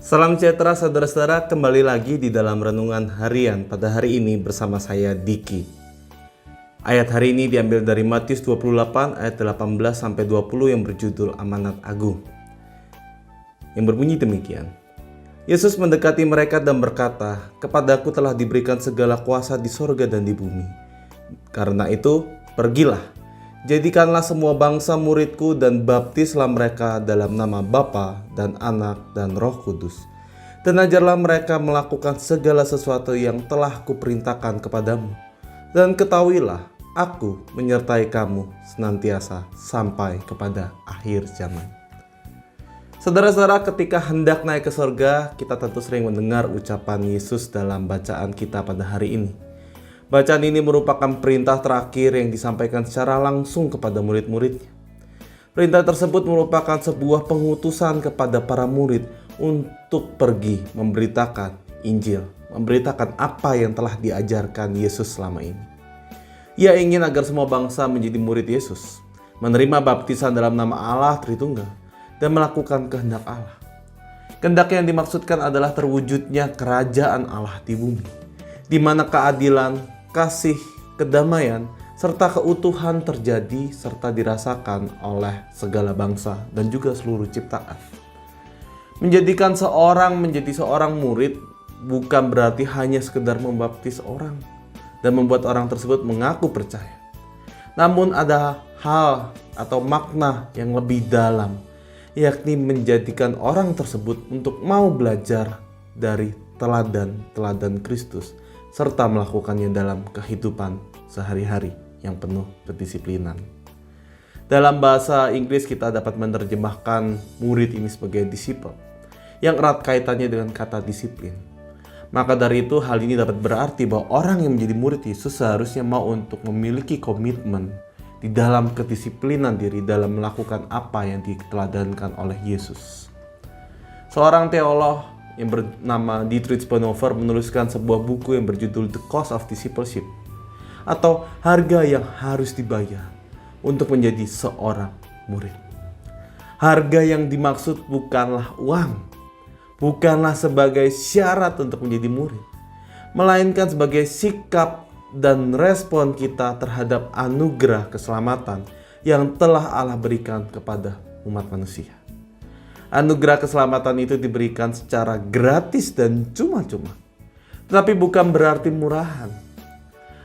Salam sejahtera saudara-saudara, kembali lagi di dalam renungan harian pada hari ini bersama saya Diki. Ayat hari ini diambil dari Matius 28 ayat 18 sampai 20 yang berjudul Amanat Agung. Yang berbunyi demikian. Yesus mendekati mereka dan berkata, "Kepadaku telah diberikan segala kuasa di sorga dan di bumi. Karena itu, pergilah, jadikanlah semua bangsa muridku dan baptislah mereka dalam nama Bapa dan Anak dan Roh Kudus. Dan ajarlah mereka melakukan segala sesuatu yang telah kuperintahkan kepadamu. Dan ketahuilah, aku menyertai kamu senantiasa sampai kepada akhir zaman." Saudara-saudara, ketika hendak naik ke surga, kita tentu sering mendengar ucapan Yesus dalam bacaan kita pada hari ini. Bacaan ini merupakan perintah terakhir yang disampaikan secara langsung kepada murid-muridnya. Perintah tersebut merupakan sebuah pengutusan kepada para murid untuk pergi memberitakan Injil, memberitakan apa yang telah diajarkan Yesus selama ini. Ia ingin agar semua bangsa menjadi murid Yesus, menerima baptisan dalam nama Allah Tritunggal, dan melakukan kehendak Allah. Kehendak yang dimaksudkan adalah terwujudnya kerajaan Allah di bumi, di mana keadilan, kasih, kedamaian, serta keutuhan terjadi serta dirasakan oleh segala bangsa dan juga seluruh ciptaan. Menjadikan seorang menjadi seorang murid bukan berarti hanya sekedar membaptis orang dan membuat orang tersebut mengaku percaya. Namun ada hal atau makna yang lebih dalam, yakni menjadikan orang tersebut untuk mau belajar dari teladan-teladan Kristus serta melakukannya dalam kehidupan sehari-hari yang penuh kedisiplinan. Dalam bahasa Inggris kita dapat menerjemahkan murid ini sebagai disciple, yang erat kaitannya dengan kata disiplin. Maka dari itu hal ini dapat berarti bahwa orang yang menjadi murid Yesus seharusnya mau untuk memiliki komitmen di dalam kedisiplinan diri dalam melakukan apa yang diteladankan oleh Yesus. Seorang teolog yang bernama Dietrich Bonhoeffer menuliskan sebuah buku yang berjudul The Cost of Discipleship, atau harga yang harus dibayar untuk menjadi seorang murid. Harga yang dimaksud bukanlah uang, bukanlah sebagai syarat untuk menjadi murid, melainkan sebagai sikap dan respon kita terhadap anugerah keselamatan yang telah Allah berikan kepada umat manusia. Anugerah keselamatan itu diberikan secara gratis dan cuma-cuma, tetapi bukan berarti murahan.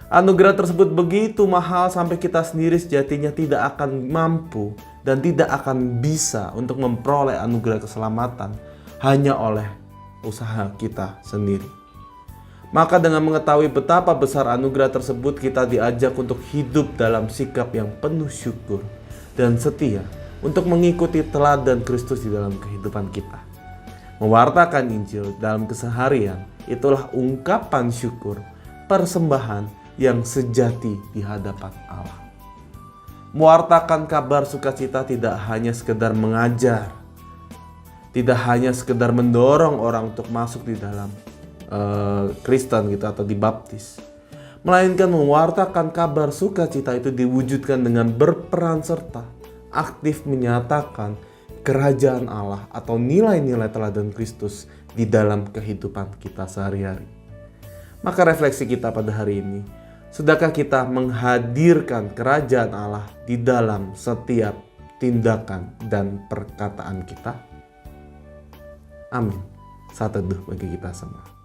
Anugerah tersebut begitu mahal sampai kita sendiri sejatinya tidak akan mampu dan tidak akan bisa untuk memperoleh anugerah keselamatan hanya oleh usaha kita sendiri. Maka dengan mengetahui betapa besar anugerah tersebut, kita diajak untuk hidup dalam sikap yang penuh syukur dan setia untuk mengikuti teladan Kristus di dalam kehidupan kita. Mewartakan Injil dalam keseharian itulah ungkapan syukur, persembahan yang sejati di hadapan Allah. Mewartakan kabar sukacita tidak hanya sekedar mengajar, tidak hanya sekedar mendorong orang untuk masuk di dalam Kristen gitu atau dibaptis, melainkan mewartakan kabar sukacita itu diwujudkan dengan berperan serta aktif menyatakan kerajaan Allah atau nilai-nilai teladan Kristus di dalam kehidupan kita sehari-hari. Maka refleksi kita pada hari ini, sudahkah kita menghadirkan kerajaan Allah di dalam setiap tindakan dan perkataan kita? Amin. Saat teduh bagi kita semua.